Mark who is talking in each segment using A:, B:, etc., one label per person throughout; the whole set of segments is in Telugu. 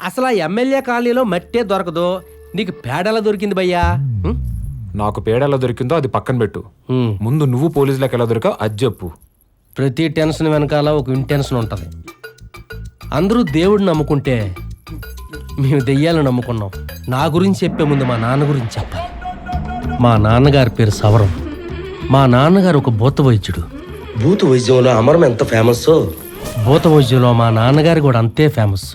A: అసలు ఆ ఎమ్మెల్యే కాలనీలో మట్టే దొరకదు, నీకు పేడలా దొరికింది భయ్యా?
B: నాకు పేడ ఎలా దొరికిందో అది పక్కన పెట్టు. ముందు నువ్వు పోలీసులకు ఎలా దొరికా అది చెప్పు.
A: ప్రతి టెన్షన్ వెనకాల ఒక ఇంటెన్షన్ ఉంటుంది. అందరూ దేవుడిని నమ్ముకుంటే మేము దెయ్యాలను నమ్ముకున్నాం. నా గురించి చెప్పే ముందు మా నాన్న గురించి చెప్పాలి. మా నాన్నగారి పేరు సవరం. మా నాన్నగారు ఒక భూత వైద్యుడు.
C: భూత వైద్యంలో అమరం ఎంత ఫేమస్,
A: భూత వైద్యంలో మా నాన్నగారు కూడా అంతే ఫేమస్.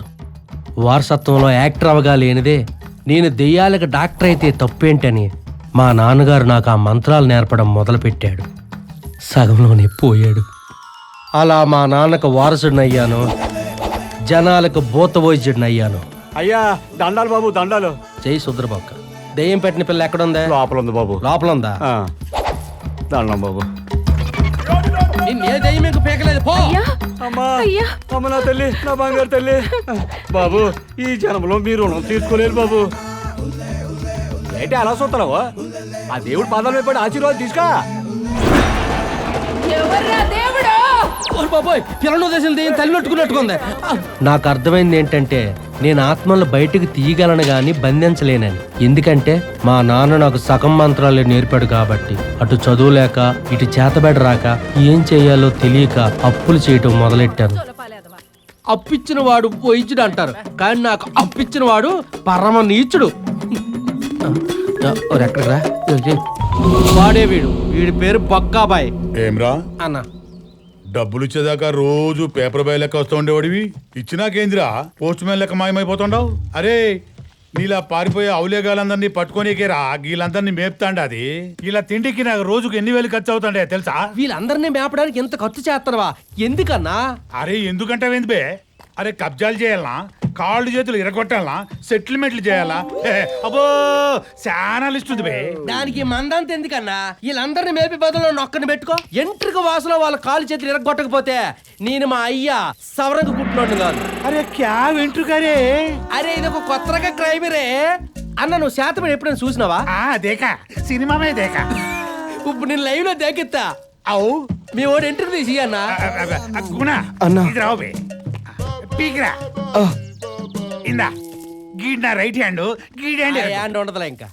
A: వారసత్వంలో యాక్టర్ అవగాలేనిదే నేను దెయ్యాలకు డాక్టర్ అయితే తప్పేంటని మా నాన్నగారు నాకు ఆ మంత్రాలు నేర్పడం మొదలుపెట్టాడు. సగంలోనే పోయాడు. అలా మా నాన్నకు వారసుడినయ్యాను, జనాలకు భూత వైద్యుడిని అయ్యాను.
D: అయ్యా దండాలు బాబు, దండాలు.
A: జై సుద్రబాక. దెయ్యం పెట్టిన పిల్ల ఎక్కడుందా?
D: లోపల ఉంది బాబు.
A: లోపల ఉందా?
D: దండం బాబు.
A: ఏ దెయ్యం మీకు పీకలేదు, పో.
D: అమ్మా, అమ్మ నా తల్లి, నా బంగారు తల్లి. బాబు, ఈ జన్మలో మీరు రుణం తీసుకోలేరు బాబు. ఏంటి అలా చూస్తున్నావు? ఆ దేవుడు పాదాల మీద పడి ఆశీర్వాదం తీసుకో.
A: నాకు అర్థమైంది ఏంటంటే నేను ఆత్మలను బయటకు తీయగలను గాని బంధించలేనని. ఎందుకంటే మా నాన్న నాకు సగం మంత్రాలు నేర్పాడు కాబట్టి. అటు చదువులేక ఇటు చేతబడి రాక ఏం చేయాలో తెలియక అప్పులు చేయటం మొదలెట్టాను. అప్పిచ్చిన వాడు వైద్యుడు అంటారు, కానీ నాకు అప్పిచ్చిన వాడు పరమ నీచుడు. ఎక్కడరా వాడే వీడి పేరు బొక్కాబాయ్.
E: ఏమ్రా
A: అన్న,
E: డబ్బులు ఇచ్చేదాకా రోజు పేపర్ బాయ్ లెక్క వస్తూ ఉండేవాడివి, ఇచ్చినాకేందిరా పోస్ట్ మ్యాన్ లెక్క మాయమైపోతుండవు? అరే, నీలా పారిపోయే అవులేగాలందరినీ పట్టుకోనికేరా వీళ్ళందరినీ మేపుతాండా? అది ఇలా తిండికి నాకు రోజుకు ఎన్ని వేలు ఖర్చు అవుతాండే తెలుసా?
A: వీళ్ళందరినీ మేపడానికి ఎంత ఖర్చు చేస్తావా? ఎందుకన్నా?
E: అరే ఎందుకంటావేంది బే? అరే కబ్జాలు చేయాలనా, కాళ్ళు చేతులు ఇరగొట్టాలనా, సెటిల్మెంట్లు చేయాలా? అబ్బో చాలా లిస్ట్ ఉంది బే.
A: దానికి మందంత ఎందుకన్నా? వీళ్ళందరినీ మేపి బదులు నొక్కని పెట్టుకో. ఎంట్రిక వాసలో వాళ్ళ కాళ్ళు చేతులు ఇరగొట్టకపోతే నేను మా అయ్యా సవరంగా పుట్టినోడు కాదు.
E: అరే క్యా వెంట్రుకరే?
A: అరే ఇది ఒక కొత్త రకం క్రైమరే అన్న. నువ్వు శాతపడి ఎప్పుడైనా చూసినావా?
E: దేకా సినిమా మే దేకా.
A: ఇప్పుడు నేను లైవ్ లో దేకెత్తా.
E: అవు
A: మీ వాడు ఎంట్రికి తీసి అన్నా.
E: గుణ ఇది రావు బే, పీకిరా. ఇందా గీడ్ నా రైట్ హ్యాండ్, గీడ్ హ్యాండ్
A: ఉండదులే ఇంకా.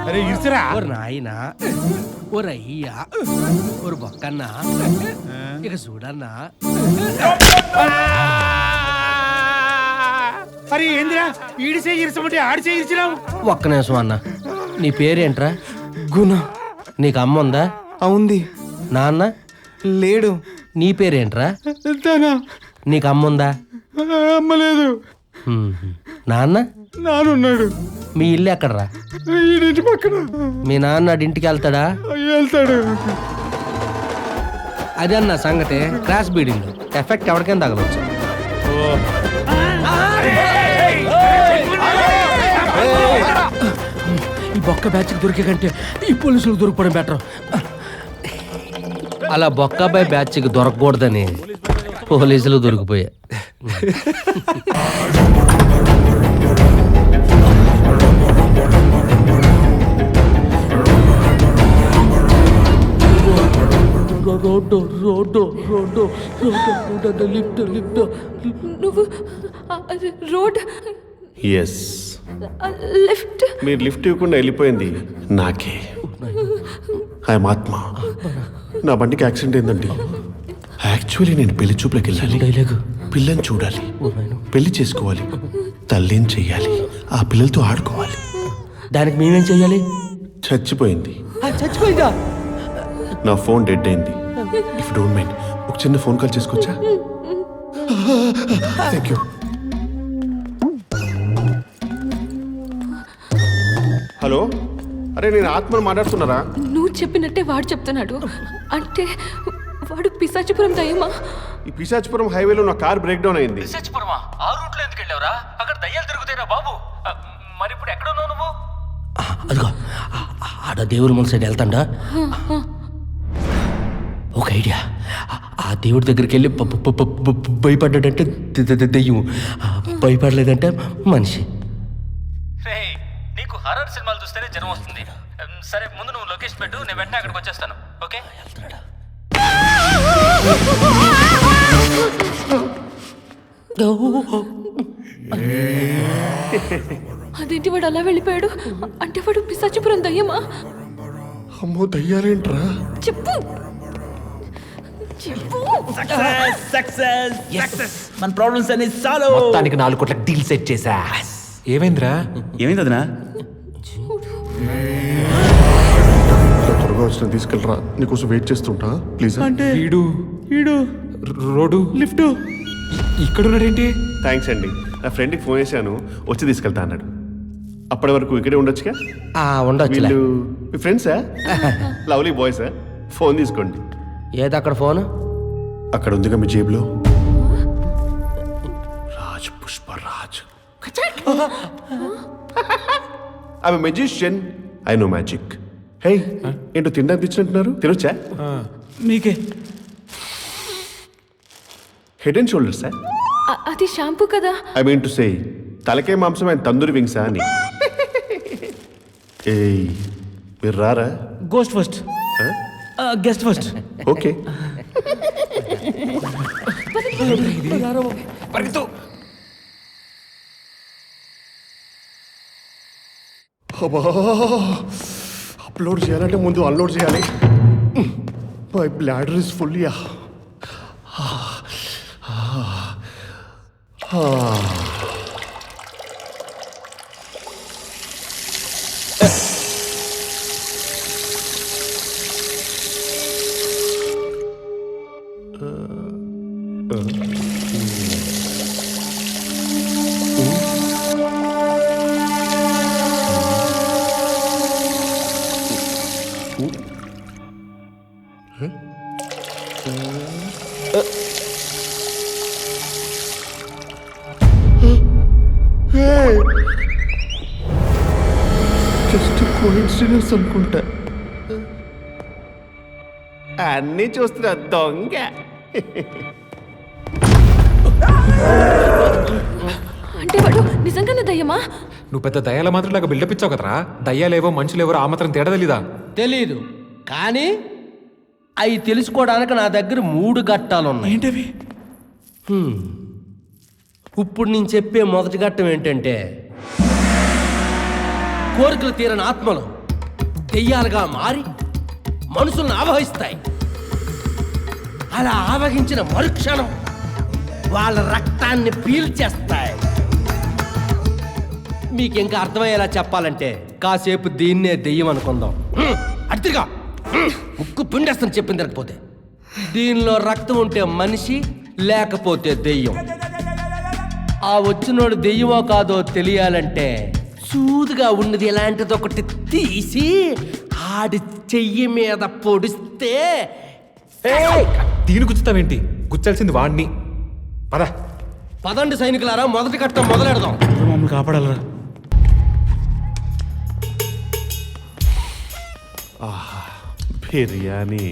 E: అరే ఇసురా.
A: ఓ నాయనా, ఓ రయ్యా, ఓ బొక్కన్నా, ఇక చూడన్నా.
E: అరే ఏందిరా ఈడిసే ఇరసమంటే ఆడిసే ఇరిచినావు?
A: ఒక్క నిమిషం అన్న, నీ పేరేంట్రా?
C: గుణ.
A: నీకు అమ్మ ఉందా?
C: అవుంది.
A: నాన్న
C: లేడు.
A: నీ పేరేంట్రా? నీకు అమ్మ ఉందా?
C: అమ్మలేదు.
A: నాన్న?
C: నానున్నాడు.
A: మీ ఇల్లు ఎక్కడరా?
C: ఇంటి పక్కన.
A: మీ నాన్న ఇంటికి వెళ్తాడా?
C: వెళ్తాడు.
A: అదే అన్న సంగతి. క్రాష్ బీడింగ్ ఎఫెక్ట్ ఎవరికైనా తగలవచ్చు. ఈ బొక్క బ్యాచ్కి దొరికే కంటే ఈ పోలీసులు దొరికిపోవడం బెటర్. అలా బొక్కాబాయ్ బ్యాచ్కి దొరకకూడదని పోలీసులు దొరికిపోయా.
F: నువ్వు రోడ్
G: ఎస్, మీరు లిఫ్ట్ ఇవ్వకుండా వెళ్ళిపోయింది నాకే. ఐఎమ్ ఆత్మ. నా బండికి యాక్సిడెంట్ అయిందండి. యాక్చువల్లీ నేను పెళ్లి చూపులకు వెళ్ళాలి, పిల్లని చూడాలి, పెళ్లి చేసుకోవాలి, తల్లిని చెయ్యాలి, ఆ పిల్లలతో ఆడుకోవాలి.
A: దానికి మేమేం చెయ్యాలి?
G: చచ్చిపోయింది.
A: చచ్చిపోయిందా?
G: నా ఫోన్ డెడ్ అయింది. ఇఫ్ డోంట్ మైండ్ ఒక చిన్న ఫోన్ కాల్ చేసుకోవచ్చా? Thank you. హలో, అరే నేను ఆత్మను మాట్లాడుతున్నారా?
F: నువ్వు చెప్పినట్టే వాడు చెప్తున్నాడు. అంటే వాడు పిశాచిపురం దయ్యమా?
G: ఈ పిశాచిపురం హైవేలో నా కార్ బ్రేక్ డౌన్ అయింది.
H: పిశాచిపురమా? ఆ రూట్ లో ఎందుకు వెళ్ళావురా? అక్కడ దయ్యాలు తిరుగుతాయిరా బాబు. మరి ఇప్పుడు ఎక్కడ ఉన్నావు నువ్వు?
A: అదిగో ఆడ దేవుడి మన సైడ్ వెళ్తాడా? ఒక ఐడియా. ఆ దేవుడి దగ్గరికి వెళ్ళి భయపడ్డాడంటే దెయ్యం, భయపడలేదంటే మనిషి.
H: నీకు హర్రర్ సినిమాలు చూస్తేనే జనం వస్తుంది. సరే ముందు నువ్వు లొకేషన్ పెట్టు, నేను వెంటనే అక్కడికి వచ్చేస్తాను. ఓకే?
F: అదేంటి వాడు అలా వెళ్ళిపోయాడు? అంటే వాడు పిశాచిపురం దయ్యమా?
G: అమ్మో దయ్యాలేంట్రా?
F: చెప్పు చెప్పు.
I: మన ప్రాబ్లమ్స్ అన్ని సాల్వ్.
B: మొత్తానికి 4 కోట్ల డీల్ సెట్ చేశా. ఏమైందిరా?
I: ఏమైంది అదనా?
G: త్వరగా వచ్చిన తీసుకెళ్ళరా, నీకోసం వెయిట్ చేస్తుంటా ప్లీజ్.
C: అంటే
B: వీడు
C: ఈడు
B: రోడ్డు
C: లిఫ్ట్.
B: ఇక్కడ ఉన్నాడేంటి?
G: థ్యాంక్స్ అండి, నా ఫ్రెండ్కి ఫోన్ చేశాను, వచ్చి తీసుకెళ్తా అన్నాడు. అప్పటి వరకు ఇక్కడే ఉండొచ్చుగా.
A: ఉండొచ్చులే.
G: వీళ్ళు మీ ఫ్రెండ్సా? లవ్లీ బాయ్సా? ఫోన్ తీసుకోండి.
A: ఏది అక్కడ ఫోన్?
G: అక్కడ ఉందిగా మీ జేబులో. Raj Pushparaj. I'm a magician, I know magic. Hey ఏంటో తినడానికి తెచ్చినట్టున్నారు, తినొచ్చా?
I: మీకే
G: హెడ్ అండ్ షోల్డర్సా?
F: అది షాంపూ కదా.
G: ఐ మీన్ టు సే తలకే మాంసం అండ్ తందూరి వింగ్సా అని. ఏయ్ మీరు రారా?
I: Ghost first, guest first.
G: Okay. అబ్బా, అప్లోడ్ చేయాలంటే ముందు అన్లోడ్ చేయాలి. My bladder is full. Yeah just coincidence అనుకుంటా. అన్నీ చూస్తున్నా దొంగ.
F: అంటే వాడు నిజంగానే దయ్యమా?
B: నువ్వు పెద్ద దయ్యాల మాత్రం లాగా బిల్డప్ ఇచ్చావు కదరా. దయ్యాలేవో మనుషులేవో ఆ మాత్రం తేడా తెలీదా?
A: తెలీదు, కానీ అవి తెలుసుకోవడానికి నా దగ్గర 3 ఘట్టాలున్నాయి.
I: ఏంటవి?
A: ఇప్పుడు నేను చెప్పే మొదటి ఘట్టం ఏంటంటే, కోరికలు తీరని ఆత్మలు దెయ్యాలుగా మారి మనుషులను ఆవహిస్తాయి. అలా ఆవహించిన మరుక్షణం వాళ్ళ రక్తాన్ని పీల్చేస్తాయి. మీకు ఇంకా అర్థమయ్యేలా చెప్పాలంటే కాసేపు దీన్నే దెయ్యం అనుకుందాం. అర్థిగా ముక్కు పిండేస్తాను చెప్పింది తిరగకపోతే. దీనిలో రక్తం ఉంటే మనిషి, లేకపోతే దెయ్యం. ఆ వచ్చినోడు దెయ్యమో కాదో తెలియాలంటే సూదుగా ఉన్నది ఎలాంటిది ఒకటి తీసి ఆడి చెయ్యి మీద పొడిస్తే.
B: దీని గుచ్చుతావేంటి? గుచ్చాల్సింది వాడిని. పద.
A: పదండి సైనికులారా, మొదటి ఘట్టం మొదలెడదాం.
I: మమ్మల్ని కాపాడాలరా.
G: బిర్యానీ.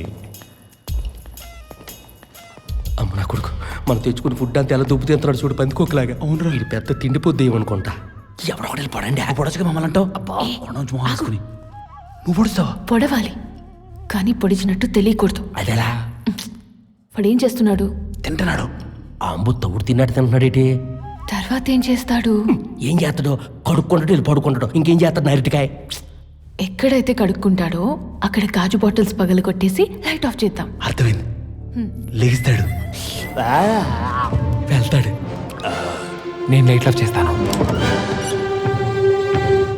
A: అమ్మ నా కొడుకు, మనం తెచ్చుకుని ఫుడ్ అంతా ఎలా దుబ్బు తింటున్నాడు చూడు, పందికోకలాగా. అవును, ఇది పెద్ద తిండిపోద్దేయం అనుకుంటా. ఎవరో ఒకటి పడండి.
I: పొడచగా మమ్మల్ని అంటావు. మొహం వేసుకుని నువ్వు పొడుస్తావా?
F: పొడవాలి, కానీ పొడిచినట్టు తెలియకూడదు.
A: అదేలా?
F: వాడేం చేస్తున్నాడు?
I: తింటున్నాడు.
A: ఆ అంబు తవుడు తిన్నట్టు తింటున్నాడేటి?
F: తర్వాత ఏం చేస్తాడు?
A: ఏం చేస్తాడో, కడుక్కుంటాడు, వెళ్ళి పడుకుంటాడు. ఇంకేం చేస్తాడు నైరుటికాయ?
F: ఎక్కడైతే కడుక్కుంటాడో అక్కడ గాజు బాటిల్స్ పగలగొట్టేసి లైట్ ఆఫ్ చేద్దాం.
I: అర్థమైంది. లేస్తాడు,
A: వెళ్తాడు.
B: నేను లైట్ ఆఫ్ చేస్తాను.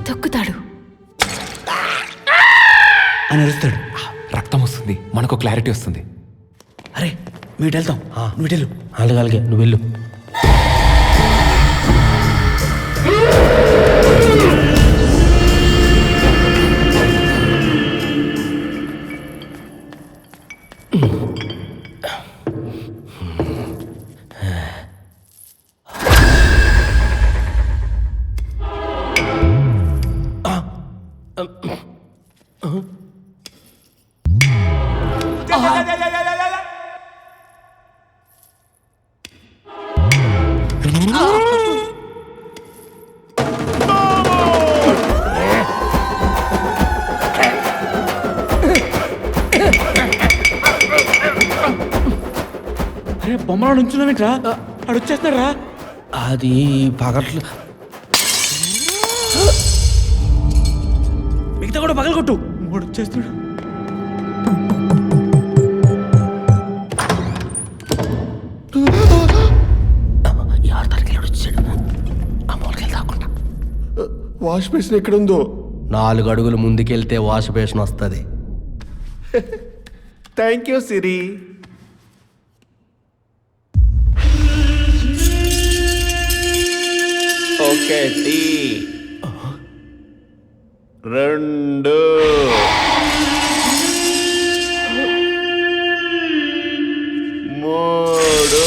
F: తొక్కుతాడు
I: అని అరుస్తాడు.
B: రక్తం వస్తుంది, మనకు క్లారిటీ వస్తుంది.
I: అరే మీరు వెళ్తాం, నువ్వు వెళ్ళు.
A: అలాగే నువ్వు వెళ్ళు.
I: అరే బొమ్మలా నుంచున్నావేంట్రా? ఆడు వచ్చేస్తున్నాడు రా.
A: అది పగట్లు
I: మిగతా కూడా పగల కొట్టు.
C: వాడు చేస్తాడు.
A: ఎవరి తరగతి వచ్చాడు ఆ మూలకెళ్ళి దాక్కుంటా.
G: వాష్ బేసిన్ ఎక్కడుందో?
A: 4 అడుగులు ముందుకెళ్తే వాష్ బేసిన్ వస్తుంది.
G: Thank you Siri. ఒకటి, 2, 3,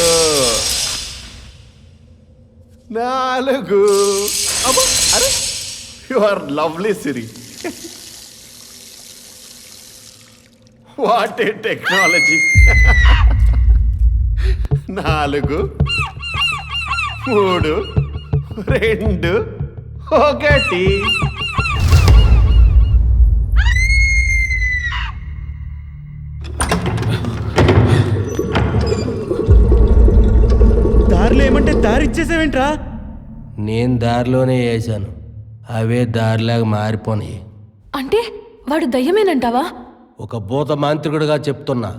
G: 4. అబ్బా, అరే you are lovely Siri. What a technology. 4, 3, 2, 1.
C: దారిలో ఏమంటే దారి ఇచ్చేసావేంట్రా?
A: నేను దారిలోనే వేసాను, అవే దారిలాగా మారిపోయి.
F: అంటే వాడు దయ్యమేనంటావా?
A: ఒక భూత మాంత్రికుడిగా చెప్తున్నా,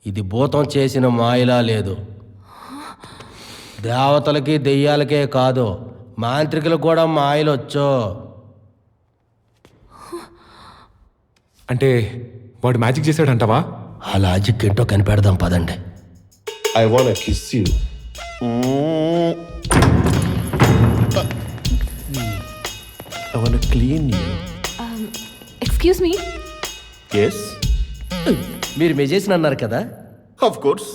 A: ఇది భూతం చేసిన మాయలా లేదు. దేవతలకి దెయ్యాలకే కాదు, మాంత్రికులకు కూడా మాయలొచ్చు.
B: అంటే వాడు మ్యాజిక్ చేశాడంటావా?
A: ఆ లాజిక్ ఏంటో కనిపెడదాం పదండి.
G: I wanna kiss you. I wanna clean you.
F: Excuse me,
G: Yes,
A: మీరు మెజేసిన అన్నారు కదా,
G: of course.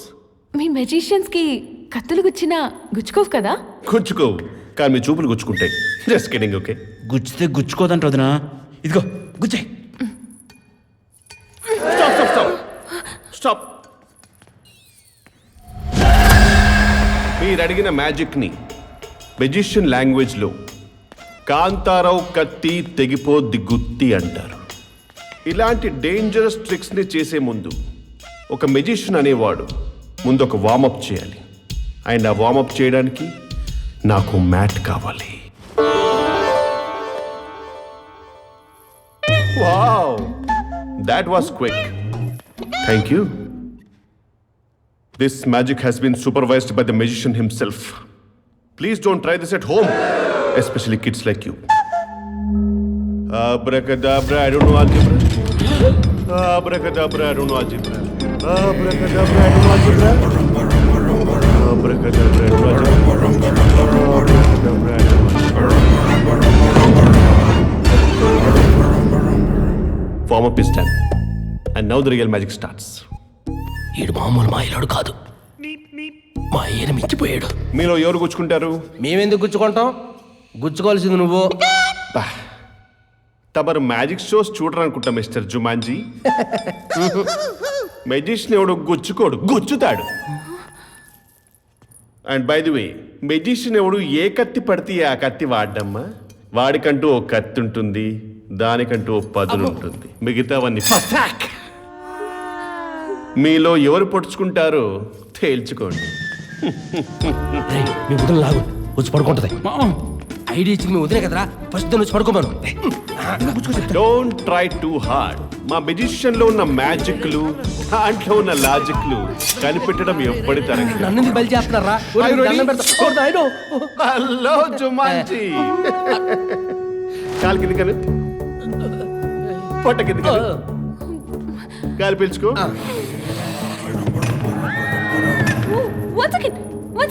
F: మీ మెజిషియన్స్కి కత్తులు గుచ్చినా గుచ్చుకోవు కదా?
G: గుచ్చుకో, కానీ మీ చూపులు గుచ్చుకుంటాయి. Just kidding, okay?
I: గుచ్చితే గుచ్చుకోదంట వదినా. ఇదిగో గుచ్చే.
G: Stop stop stop stop. మీరు అడిగిన మ్యాజిక్ని మెజిషియన్ లాంగ్వేజ్లో కాంతారావు కత్తి తెగిపోద్ది గుత్తి అంటారు. ఇలాంటి డేంజరస్ ట్రిక్స్ని చేసే ముందు ఒక మెజిషియన్ అనేవాడు ముందు ఒక వార్మప్ చేయాలి. అండ్ ఆ వార్మప్ చేయడానికి నాకు మ్యాట్ కావాలి. Wow, that was quick. Thank you. This magic has been supervised by the magician himself. Please don't try this at home, especially kids like you. Abracadabra, I don't know algebra. Abracadabra, I don't know algebra. Abracadabra, I don't know algebra. Abracadabra, I don't know algebra. Abracadabra, I don't know algebra. Warm up is done. And now the real magic starts.
A: ఈడు మామూలు మాయలాడు కాదు, మా ఈయన మించిపోయాడు.
G: మీలో ఎవరు గుచ్చుకుంటారు?
A: మేమెందుకు గుచ్చుకుంటాం? గుచ్చుకోవాల్సింది నువ్వు.
G: తమరు మ్యాజిక్ షోస్ చూడరనుకుంటా మిస్టర్ జుమాన్జీ. మెజిషియన్ ఎవడు గుచ్చుకోడు, గుచ్చుతాడు. And by the way, magician ఎవడు ఏ కత్తి పడితే ఆ కత్తి వాడమ్మా. వాడికంటూ ఓ కత్తి ఉంటుంది, దానికంటూ ఓ పదును ఉంటుంది, మిగతావన్నీ మీలో ఎవరు పొడుచుకుంటారో తేల్చుకోండి.
A: రేయ్, మీ వదిన లాగు వచ్చి పడుకుంటది. ఐడియా ఇచ్చింది మీ వదిలే కదరా, ఫస్ట్ వచ్చి పడుకోమను.
G: Don't try too hard. మా మెజిషియన్ లో ఉన్న మ్యాజిక్లు, దాంట్లో ఉన్న లాజిక్లు కనిపెట్టడం ఎప్పటి తరం.
A: నన్ను ఎందుకు బలి చేస్తున్నారా?
G: Hello Jumanji. కాలు కింది కను, పొట్ట కింది కను, గాలి పీల్చుకో.
F: One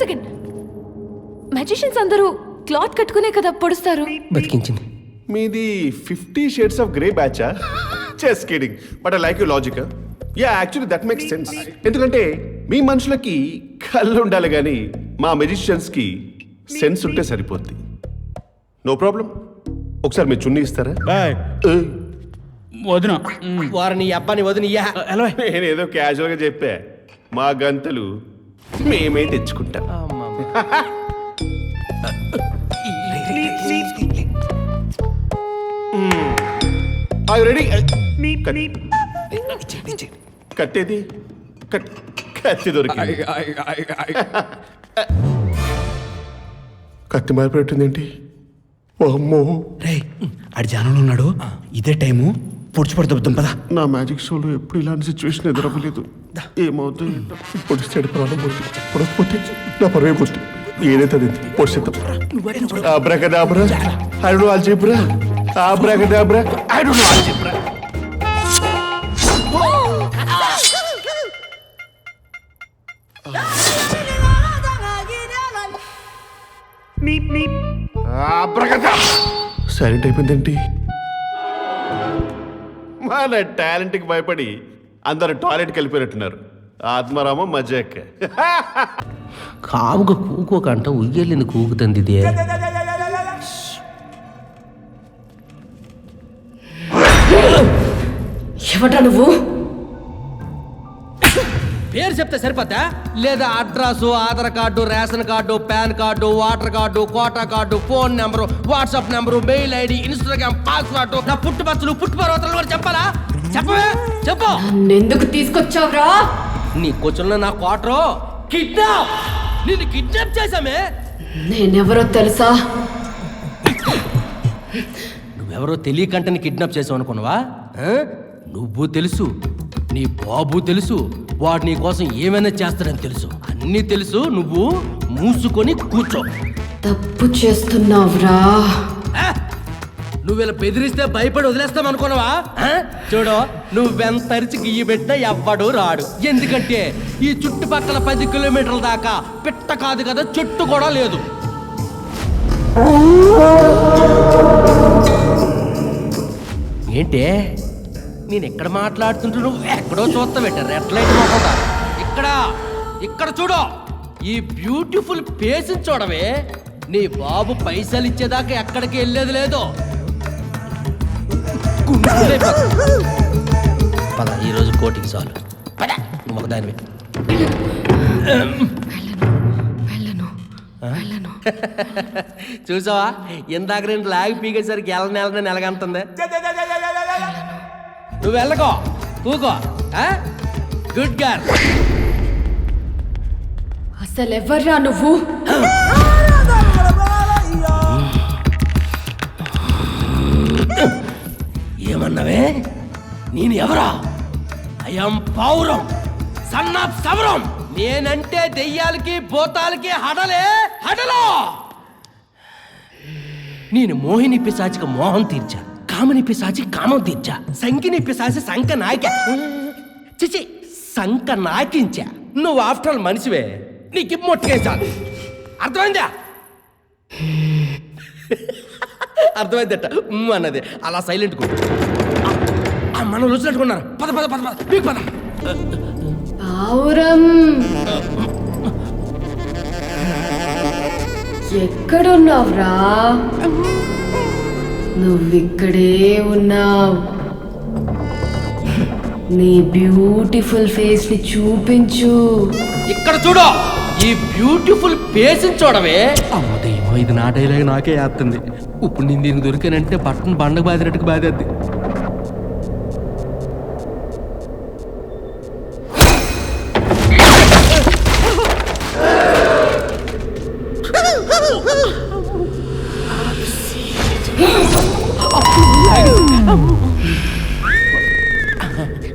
F: second. మ్యాజిషియన్స్ అందరూ క్లాత్ కట్టుకునే కదా పొడుస్తారు.
A: బతికించింది.
G: మీది 50 Shades of Grey బ్యాచా? Just kidding, but I like you logic. Yeah, actually that makes sense. ఎందుకంటే మీ మనుషులకి కళ్ళు ఉండాలి కానీ మా మెజిషియన్స్కి సెన్స్ ఉంటే సరిపోద్ది. No problem. ఒకసారి మీ చున్నీ ఇస్తారా?
I: వదిన
A: వారిని అబ్బాని వదినియ్యా.
G: నేనేదో క్యాజువల్గా చెప్పా. మా గంతలు మేమే తెచ్చుకుంటాం. రెడీ? కత్తేది? కత్తి దొరికింది. కత్తి మారిపెట్టిందేంటి? అమ్మో,
I: రే ఆడి జానంలో ఉన్నాడు. ఇదే టైము పొడిచిపడుతాం పదా.
G: నా మ్యాజిక్ షోలో ఎప్పుడు ఇలాంటి సిచ్యువేషన్ ఎదురవ్వలేదు. ఏమవుతుంది? పొడిచాడు ప్రాణం పోతుంది, పొడకపోతే నా పరువే పోతుంది. ఏదైతే అది పొడిచేద్దాం. Abracadabra, I don't know algebra. Abracadabra, I don't know algebra. Silent అయిపోయిందేంటి? మన టాలెంట్కి భయపడి అందరు టాయిలెట్కి వెళ్ళిపోయినట్టున్నారు. ఆత్మారామం మజాక్.
A: కావుగా కూకోకంట ఉయ్యలింది కూకుతుంది ఇదే.
F: ఎవటా నువ్వు?
A: పేరు చెప్తే సరిపోతా? లేదా address, Aadhaar card, ration card, PAN card, water card, quota card, phone number, WhatsApp number, mail ID, Instagram password, నా పుట్టుపచ్చలు పుట్టుపర్వతాలు కూడా చెప్పాలా? చెప్పవే, చెప్పు.
F: ఎందుకు తీసుకొచ్చావురా?
A: నీ కూర్చున్న నా క్వార్టరు కిడ్నాప్. నిన్ను కిడ్నాప్ చేశామే.
F: నేనెవరో తెలుసా?
A: నువ్వెవరో తెలియకంటే కిడ్నాప్ చేసావు అనుకున్నావా? నువ్వు తెలుసు, నీ బాబు తెలుసు, వాడు నీ కోసం ఏమైనా చేస్తాడని తెలుసు. అన్నీ తెలుసు. నువ్వు మూసుకొని కూర్చో.
F: తప్పు చేస్తున్నావురా.
A: నువ్వు ఇలా బెదిరిస్తే భయపడి వదిలేస్తాం అనుకున్నావా? చూడు, నువ్వెంత అరిచి గియ్యి పెట్టినా ఎవ్వడు రాడు. ఎందుకంటే ఈ చుట్టుపక్కల 10 కిలోమీటర్ల దాకా పిట్ట కాదు కదా, చెట్టు కూడా లేదు. ఏంటే నేను ఎక్కడ మాట్లాడుతుంటే నువ్వు ఎక్కడో చూస్తా పెట్టారు. ఎట్లయితే పోకుండా ఇక్కడ చూడు. ఈ బ్యూటిఫుల్ ఫేస్ చూడవే. నీ బాబు పైసలు ఇచ్చేదాకా ఎక్కడికి వెళ్ళేది లేదు. పద, ఈరోజు కోటికి చాలు. పద, నువ్వు ఒకదానివి. చూసావా, ఇందాక నేను లాగి పీకేసరికి నెలగంటుంది. నువ్వు వెళ్ళకో, కూకో. Good girl.
F: అసలు ఎవర్రా నువ్వు?
A: ఏమన్నావే? నేను ఎవరా? అయం పౌరం, సన్ ఆఫ్ సవరం. నేనంటే దెయ్యాలకి భూతాలకి హడలో. నేను మోహిని పిశాచికి మోహం తీర్చా, కామని పిశాచి కామం తీర్చా, సంకిని పిశాచి సంక నాయక చిచి సంక నాకించా. నువ్వు ఆఫ్టర్ ఆల్ మనిషివే, నీకు మొట్టకేసాను. అర్థమైందా? అర్థమైందట అన్నది. అలా సైలెంట్ కూడా మనం రుచినట్టుకున్నారు. పద పద పద పద, మీకు పద.
F: పావురం, ఎక్కడున్నావురా? నువ్విక్కడే ఉన్నావు. నీ బ్యూటిఫుల్ ఫేస్ ని చూపించు.
A: ఇక్కడ చూడు, ఈ బ్యూటిఫుల్ ఫేస్ చూడవే. అమ్మదేమో, ఇది నా డైలాగ్ నాకే వేస్తుంది. ఇప్పుడు నేను దీనికి దొరికానంటే బట్టను బండకు బాదినట్టుకు బాధేద్ది.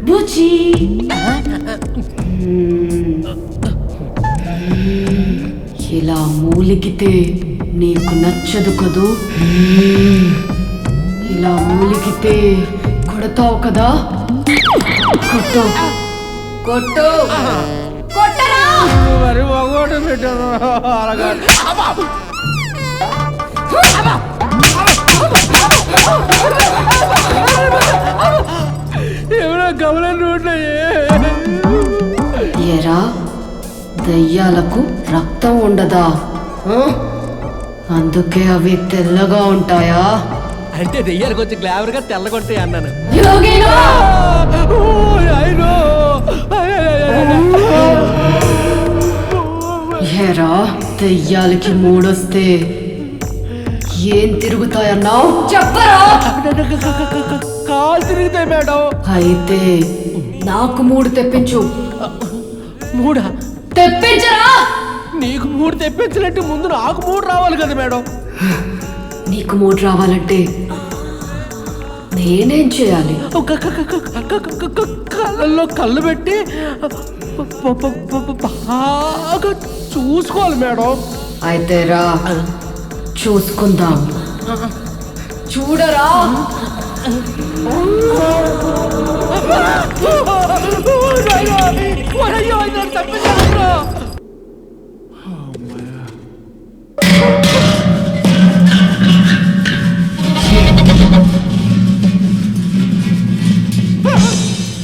F: బుజ్జి, ఇలా మూలిగితే నీకు నచ్చదు కదూ? ఇలా మూలిగితే కొడతావు కదా? కొట్టు కొట్టు కొట్టరా.
A: మరి మగోడు పెట్టారు. ఎవరో గమనం రోడ్లయ్యే.
F: ఎరా, దయ్యాలకు రక్తం ఉండదా? అందుకే అవి తెల్లగా ఉంటాయా?
A: అంటే దెయ్యాలు కొంచెం గ్లామర్ గా తెల్లగొట్టాయి అన్నాను.
F: ఎరా, దయ్యాలకి మూడొస్తే ఏం తిరుగుతాయన్నావు? చెప్పరా.
A: కాలు తిరుగుతాయి మేడం.
F: అయితే నాకు 3 తెప్పించు.
A: 3
F: తెప్పించరా.
A: నీకు మూడు తెప్పించాలంటే ముందు నాకు మూడు రావాలి కదా మేడం.
F: నీకు మూడు రావాలంటే నేనేం చేయాలి?
A: కళ్ళల్లో కళ్ళు పెట్టి బాగా చూసుకోవాలి మేడం.
F: అయితే రా చూసుకుందాం. చూడరా.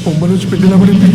G: బొమ్మ నుంచి పెళ్లి పడింది.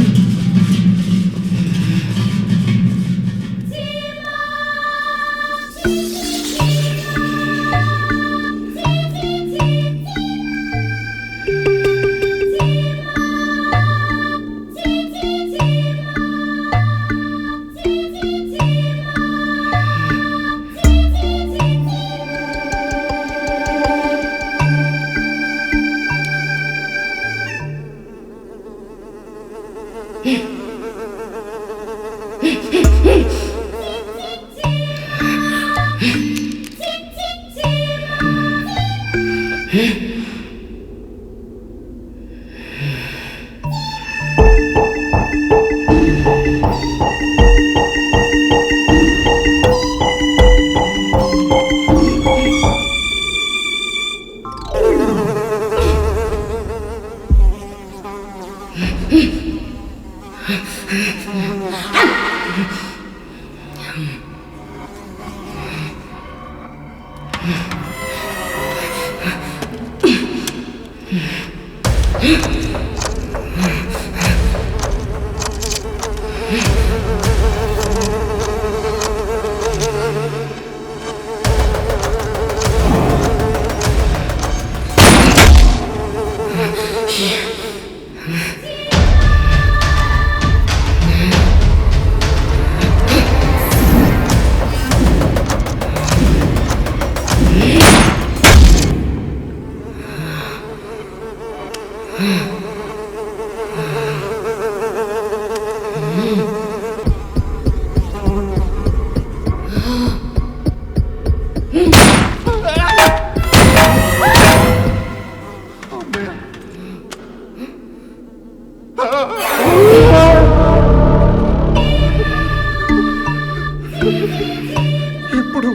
G: ఇప్పుడు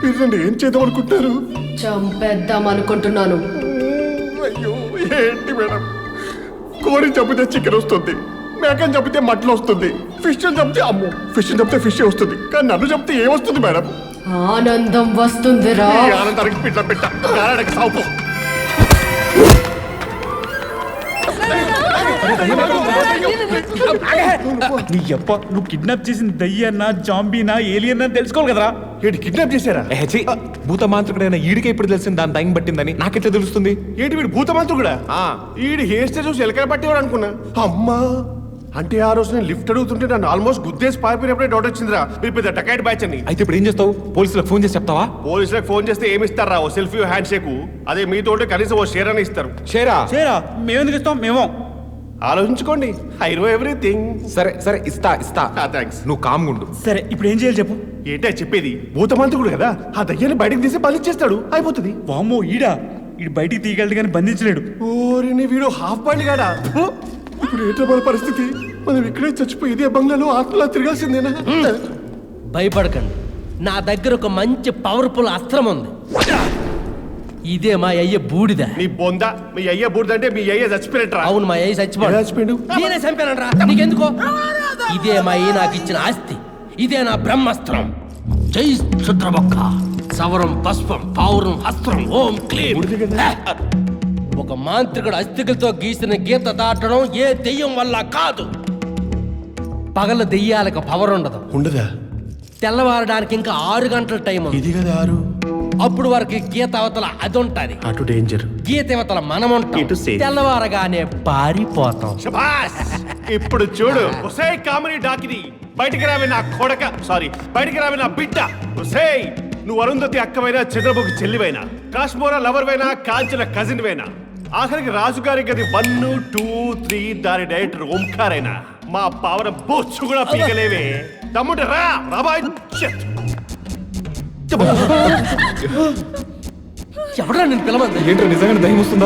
G: మీరు నన్ను ఏం చేద్దాం అనుకుంటున్నారు?
F: చంపేద్దాం అనుకుంటున్నాను.
G: అయ్యో ఏంటి మేడం, కోడి చంపితే చికెన్ వస్తుంది, మేకని చంపితే మటన్ వస్తుంది, ఫిష్ చంపితే అమ్మో ఫిష్ చంపితే ఫిష్ వస్తుంది, కానీ నన్ను చంపితే ఏమొస్తుంది మేడం?
F: ఆనందం వస్తుందిరా.
G: ఈ ఆనందానికి పిట్ట పిట్ట గారాడకి సావుపో.
C: నీ అప్ప నువ్వు కిడ్నాప్ చేసిన దయ్యన్నా జాంబీనా ఏలియన్నా తెలుసుకోవాలి కదరా.
G: ఏంటి కిడ్నాప్ చేశారా?
B: భూత మాంత్రికుడైన ఈడికి ఇప్పుడు తెలిసింది దాని టైం పట్టిందని నాకెట్లా తెలుస్తుంది?
G: ఏంటి వీడు భూతమంతుడు కూడా? ఈడు హెయిర్ స్టైల్ చూసి ఎలకల పట్టేవాడు అనుకున్నా. అమ్మా, అంటే ఆ రోజు నేను లిఫ్ట్ అడుగుతుంటే నన్ను ఆల్మోస్ట్ గుద్దేసి పారిపోయినప్పుడే డౌట్ వచ్చిందిరా మీరు పెద్ద టకైట్ బ్యాచ్ అని.
B: అయితే ఇప్పుడు ఏం చేస్తావు? పోలీసులకు ఫోన్ చేసి చెప్తావా?
G: పోలీసులకు ఫోన్ చేస్తే ఏమి ఇస్తారా? ఓ సెల్ఫీ హ్యాండ్ షేక్. అదే మీతో కనీసం ఓ షేర్ అని ఇస్తారు.
B: షేరా?
C: చేరా మేమెందుకు ఇస్తాం? మేము
G: ఆలోచించుకోండి. I know everything.
B: సరే సరే ఇస్తా ఇస్తా.
G: థ్యాంక్స్.
B: నువ్వు కామ్గుండు.
C: సరే ఇప్పుడు ఏం చేయాలి చెప్పు.
G: ఏంటో చెప్పేది, భూతమంతుడు కదా, ఆ దయ్యాన్ని బయటకు తీసి బంధించేస్తాడు, అయిపోతుంది.
C: వామ్మో ఈడా ఈడు బయటికి తీయగలడు కానీ బంధించలేడు.
G: ఓరిని వీడు హాఫ్ బాండ్ గాడా. ఇప్పుడు ఏంటో మన పరిస్థితి? మనం ఇక్కడే చచ్చిపోయి ఇదే బంగ్లాలో ఆత్మలా తిరగాల్సిందేనా?
A: భయపడకండి, నా దగ్గర ఒక మంచి పవర్ఫుల్ అస్త్రం ఉంది. ఇదే మా అయ్య బూడిద.
G: నీ బొంద, మీ అయ్య బూడిదంటే మీ అయ్య చచ్చిపోయినట్రా.
A: అవును, మా అయ్య చచ్చిపోయాడు. నేనే చంపానరా, నీకెందుకో? ఇదే మా అయ్య నాకు ఇచ్చిన ఆస్తి, ఇదే నా బ్రహ్మాస్త్రం. జై శుద్రబొక్క, సవరం పస్పం పౌరం అస్త్రం ఓం క్లీం. ఒక మాంత్రికుడు అస్థికలతో గీసిన గీత దాటడం ఏ దెయ్యం వల్ల కాదు. పగల దెయ్యాలకు పవర్ ఉండదా? తెల్లవారడానికి ఇంకా 6 గంటల టైం ఉంది.
G: ఇది కదా 6.
A: అప్పుడు వరకు గీత అవతల అది ఉంటది,
G: అటు డేంజర్,
A: గీత అవతల మనం ఉంటాం.
G: ఇటు safe.
A: తెల్లవారగానే పారిపోతాం.
G: శభాష్. ఇప్పుడు చూడు, ఒసే కామెడీ డాకిని, బయటికి రావే నా కొడక, సారీ బయటికి రావే నా బిడ్డ. ఒసే, నువ్వు అరుంధతి అక్కవైనా, చంద్రబాబుకి చెల్లివైనా, కాశ్మోరా లవర్ వైనా, కాంచన కజిన్ వైనా, ఆఖరికి రాజుగారి గది 1, 2, 3 దాని డైరెక్టర్ ఓంకార్ అయినా, మా పావన బొచ్చు కూడా పీకలేవే తమ్ముడు రా రాబాయ్ షిట్.
A: ఎవడా నేను పిలవండి
B: ఏంటో నిజంగా దయ్యం వస్తుందా?